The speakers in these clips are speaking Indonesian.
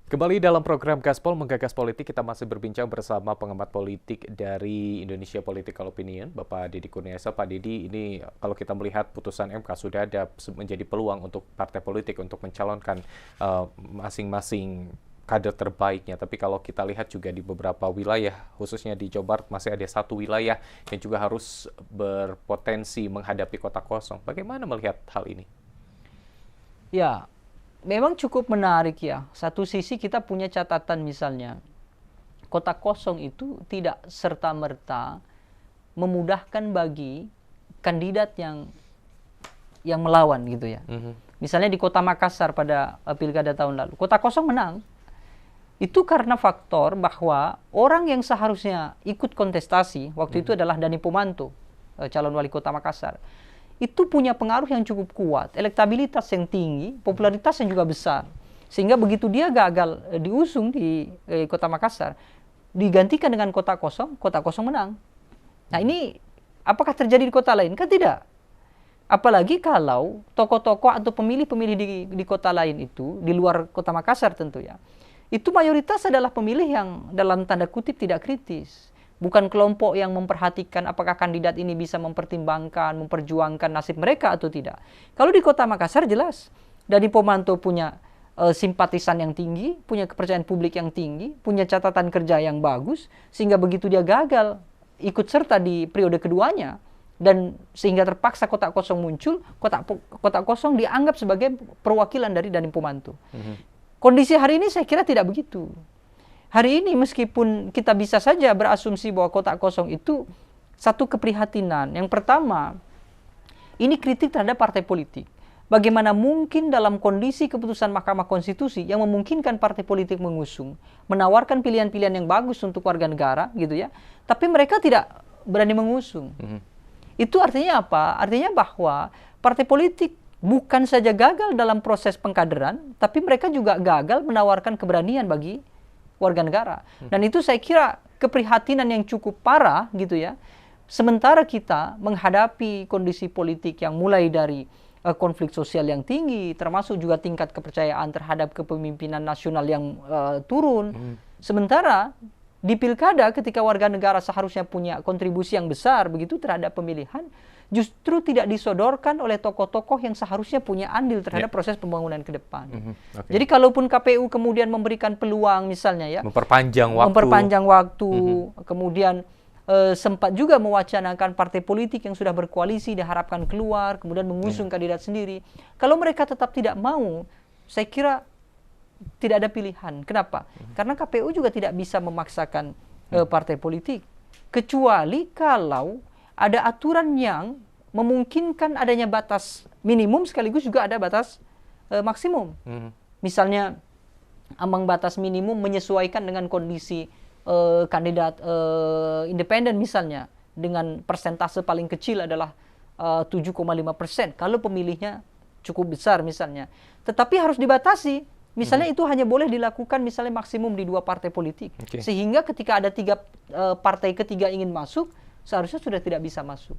Kembali dalam program Gaspol Menggagas Politik, kita masih berbincang bersama pengamat politik dari Indonesia Political Opinion, Bapak Didi Kurniasa. Pak Didi, ini kalau kita melihat putusan MK sudah ada menjadi peluang untuk partai politik untuk mencalonkan masing-masing kader terbaiknya. Tapi kalau kita lihat juga di beberapa wilayah, khususnya di Jawa Barat, masih ada satu wilayah yang juga harus berpotensi menghadapi kota kosong. Bagaimana melihat hal ini? Ya, memang cukup menarik ya. Satu sisi kita punya catatan misalnya, kota kosong itu tidak serta-merta memudahkan bagi kandidat yang melawan gitu ya. Misalnya di kota Makassar pada pilkada tahun lalu, kota kosong menang. Itu karena faktor bahwa orang yang seharusnya ikut kontestasi, waktu itu adalah Dani Pomanto, calon wali kota Makassar. Itu punya pengaruh yang cukup kuat, elektabilitas yang tinggi, popularitas yang juga besar. Sehingga begitu dia gagal diusung di kota Makassar, digantikan dengan kota kosong menang. Nah ini apakah terjadi di kota lain? Kan tidak. Apalagi kalau tokoh-tokoh atau pemilih-pemilih di kota lain itu, di luar kota Makassar tentu ya, itu mayoritas adalah pemilih yang dalam tanda kutip tidak kritis. Bukan kelompok yang memperhatikan apakah kandidat ini bisa mempertimbangkan, memperjuangkan nasib mereka atau tidak. Kalau di kota Makassar jelas, Dani Pomanto punya simpatisan yang tinggi, punya kepercayaan publik yang tinggi, punya catatan kerja yang bagus, sehingga begitu dia gagal ikut serta di periode keduanya, dan sehingga terpaksa kota kosong muncul, kota kosong dianggap sebagai perwakilan dari Dani Pomanto. Kondisi hari ini saya kira tidak begitu. Hari ini meskipun kita bisa saja berasumsi bahwa kota kosong itu satu keprihatinan. Yang pertama, ini kritik terhadap partai politik. Bagaimana mungkin dalam kondisi keputusan Mahkamah Konstitusi yang memungkinkan partai politik mengusung, menawarkan pilihan-pilihan yang bagus untuk warga negara, gitu ya. Tapi mereka tidak berani mengusung. Itu artinya apa? Artinya bahwa partai politik bukan saja gagal dalam proses pengkaderan, tapi mereka juga gagal menawarkan keberanian bagi warga negara. Dan itu saya kira keprihatinan yang cukup parah gitu ya. Sementara kita menghadapi kondisi politik yang mulai dari konflik sosial yang tinggi, termasuk juga tingkat kepercayaan terhadap kepemimpinan nasional yang turun. Sementara di pilkada ketika warga negara seharusnya punya kontribusi yang besar begitu terhadap pemilihan, justru tidak disodorkan oleh tokoh-tokoh yang seharusnya punya andil terhadap proses pembangunan ke depan. Jadi kalaupun KPU kemudian memberikan peluang misalnya ya, memperpanjang waktu, kemudian sempat juga mewacanakan partai politik yang sudah berkoalisi diharapkan keluar, kemudian mengusung kandidat sendiri. Kalau mereka tetap tidak mau, saya kira tidak ada pilihan. Kenapa? Karena KPU juga tidak bisa memaksakan partai politik, kecuali kalau ada aturan yang memungkinkan adanya batas minimum sekaligus juga ada batas maksimum. Misalnya ambang batas minimum menyesuaikan dengan kondisi kandidat independen misalnya, dengan persentase paling kecil adalah 7,5% kalau pemilihnya cukup besar misalnya. Tetapi harus dibatasi. Misalnya itu hanya boleh dilakukan misalnya maksimum di 2 partai politik. Sehingga ketika ada 3 partai ketiga ingin masuk, seharusnya sudah tidak bisa masuk.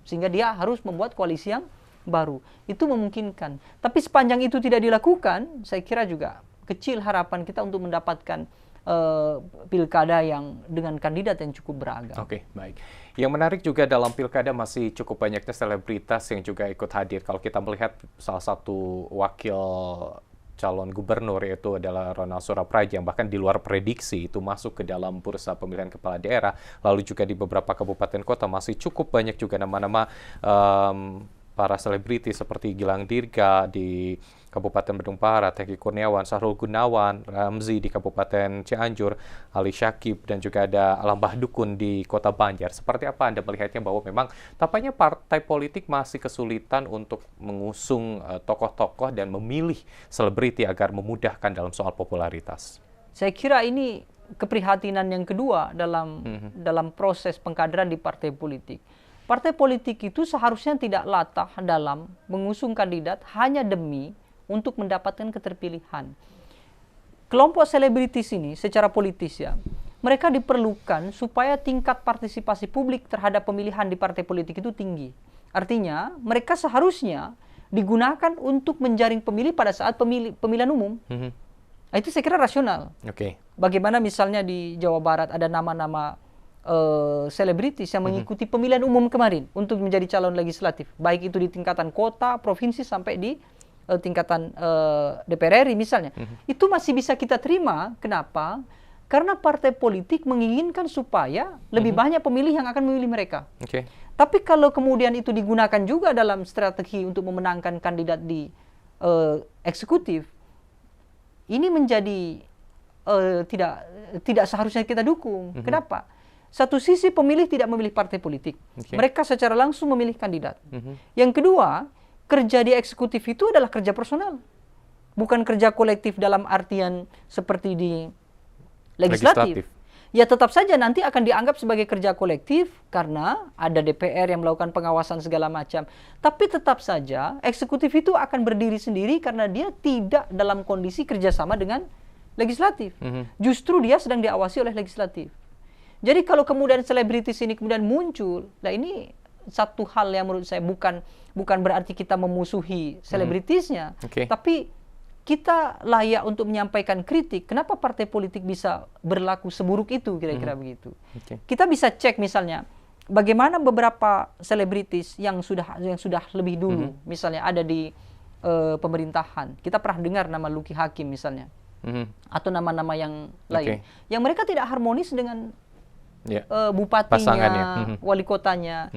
Sehingga dia harus membuat koalisi yang baru. Itu memungkinkan. Tapi sepanjang itu tidak dilakukan, saya kira juga kecil harapan kita untuk mendapatkan pilkada yang dengan kandidat yang cukup beragam. Oke, baik. Yang menarik juga dalam pilkada masih cukup banyaknya selebritas yang juga ikut hadir. Kalau kita melihat salah satu wakil calon gubernur yaitu adalah Ronald Surapraja yang bahkan di luar prediksi itu masuk ke dalam bursa pemilihan kepala daerah. Lalu juga di beberapa kabupaten kota masih cukup banyak juga nama-nama para selebriti seperti Gilang Dirga di Kabupaten Bandung Barat, Tengki Kurniawan, Sahrul Gunawan, Ramzi di Kabupaten Cianjur, Ali Syakib, dan juga ada Alam Bahdukun di Kota Banjar. Seperti apa Anda melihatnya bahwa memang tampaknya partai politik masih kesulitan untuk mengusung tokoh-tokoh dan memilih selebriti agar memudahkan dalam soal popularitas? Saya kira ini keprihatinan yang kedua dalam proses pengkaderan di partai politik. Partai politik itu seharusnya tidak latah dalam mengusung kandidat hanya demi untuk mendapatkan keterpilihan. Kelompok selebritis ini secara politis ya, mereka diperlukan supaya tingkat partisipasi publik terhadap pemilihan di partai politik itu tinggi. Artinya mereka seharusnya digunakan untuk menjaring pemilih pada saat pemilihan umum. Nah, itu saya kira rasional. Oke. Bagaimana misalnya di Jawa Barat ada nama-nama selebritis yang mengikuti pemilihan umum kemarin untuk menjadi calon legislatif, baik itu di tingkatan kota, provinsi, sampai di tingkatan DPR RI misalnya. Itu masih bisa kita terima. Kenapa? Karena partai politik menginginkan supaya lebih banyak pemilih yang akan memilih mereka. Oke. Tapi kalau kemudian itu digunakan juga dalam strategi untuk memenangkan kandidat di eksekutif, ini menjadi tidak seharusnya kita dukung. Kenapa? Satu sisi pemilih tidak memilih partai politik. Mereka secara langsung memilih kandidat. Yang kedua, kerja di eksekutif itu adalah kerja personal. Bukan kerja kolektif dalam artian seperti di legislatif. Ya tetap saja nanti akan dianggap sebagai kerja kolektif karena ada DPR yang melakukan pengawasan segala macam. Tapi tetap saja eksekutif itu akan berdiri sendiri karena dia tidak dalam kondisi kerjasama dengan legislatif. Justru dia sedang diawasi oleh legislatif. Jadi kalau kemudian selebritis ini kemudian muncul, nah ini satu hal yang menurut saya bukan berarti kita memusuhi selebritisnya, tapi kita layak untuk menyampaikan kritik. Kenapa partai politik bisa berlaku seburuk itu, kira-kira begitu. Kita bisa cek misalnya bagaimana beberapa selebritis yang sudah lebih dulu, misalnya ada di pemerintahan. Kita pernah dengar nama Luki Hakim misalnya, atau nama-nama yang lain, yang mereka tidak harmonis dengan bupatinya, wali kotanya.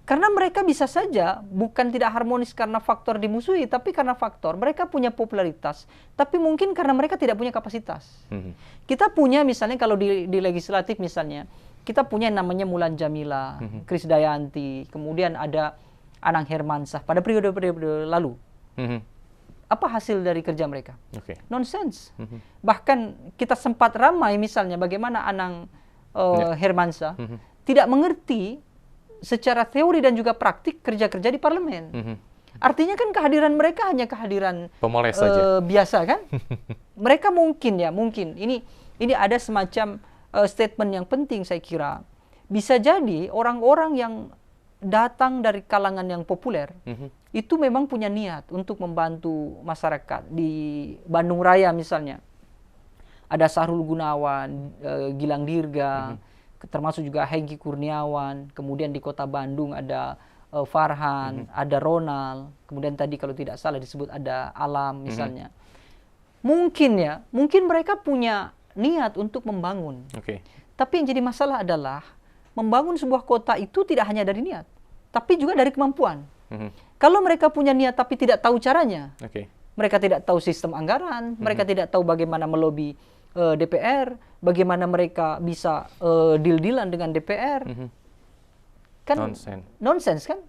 Karena mereka bisa saja bukan tidak harmonis karena faktor dimusuhi, tapi karena faktor mereka punya popularitas, tapi mungkin karena mereka tidak punya kapasitas. Kita punya misalnya kalau di legislatif misalnya, kita punya yang namanya Mulan Jamila, Krisdayanti, kemudian ada Anang Hermansyah pada periode-periode lalu. Apa hasil dari kerja mereka? Nonsense. Bahkan kita sempat ramai misalnya bagaimana Anang Hermansyah tidak mengerti secara teori dan juga praktik kerja-kerja di parlemen. Artinya kan kehadiran mereka hanya kehadiran pemoles saja. Biasa kan? Mereka mungkin ini ada semacam statement yang penting saya kira. Bisa jadi orang-orang yang datang dari kalangan yang populer itu memang punya niat untuk membantu masyarakat. Di Bandung Raya misalnya ada Sahrul Gunawan, Gilang Dirga, termasuk juga Hengki Kurniawan, kemudian di kota Bandung ada Farhan, ada Ronald, kemudian tadi kalau tidak salah disebut ada Alam misalnya. Mungkin mereka punya niat untuk membangun. Tapi yang jadi masalah adalah membangun sebuah kota itu tidak hanya dari niat, tapi juga dari kemampuan. Kalau mereka punya niat tapi tidak tahu caranya, mereka tidak tahu sistem anggaran, mereka tidak tahu bagaimana melobi DPR, bagaimana mereka bisa deal-dealan dengan DPR, kan nonsense kan?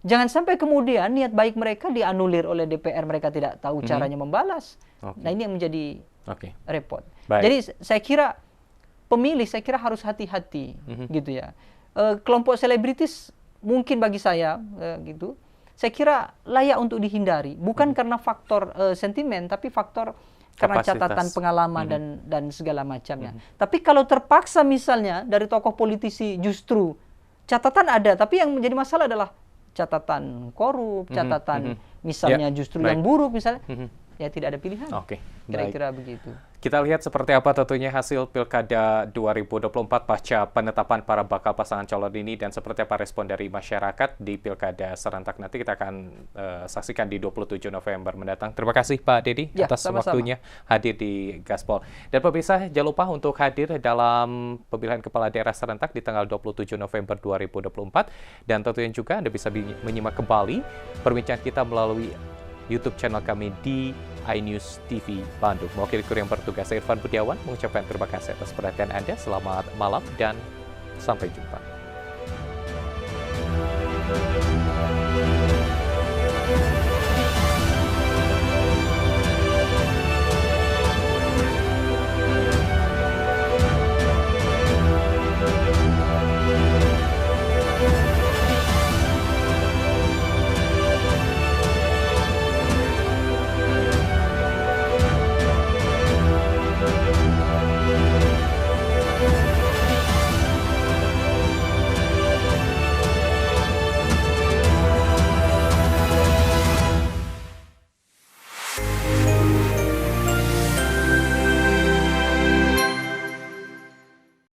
Jangan sampai kemudian niat baik mereka dianulir oleh DPR, mereka tidak tahu caranya membalas. Nah ini yang menjadi repot. Jadi saya kira pemilih harus hati-hati gitu ya. Kelompok selebritis mungkin bagi saya gitu, saya kira layak untuk dihindari, bukan karena faktor sentimen, tapi faktor karena catatan pengalaman dan segala macamnya. Tapi kalau terpaksa misalnya dari tokoh politisi justru catatan ada, tapi yang menjadi masalah adalah catatan korup, catatan misalnya justru yang buruk misalnya, ya tidak ada pilihan. Kira-kira begitu. Kita lihat seperti apa tentunya hasil Pilkada 2024 pasca penetapan para bakal pasangan calon ini dan seperti apa respon dari masyarakat di Pilkada serentak nanti kita akan saksikan di 27 November mendatang. Terima kasih Pak Dedi atas waktunya hadir di Gaspol. Dan pemirsa jangan lupa untuk hadir dalam pemilihan kepala daerah serentak di tanggal 27 November 2024 dan tentunya juga Anda bisa menyimak kembali perbincangan kita melalui YouTube channel kami di iNews TV Bandung. Mewakili kru yang bertugas, saya Irfan Budiawan mengucapkan terima kasih atas perhatian Anda. Selamat malam dan sampai jumpa.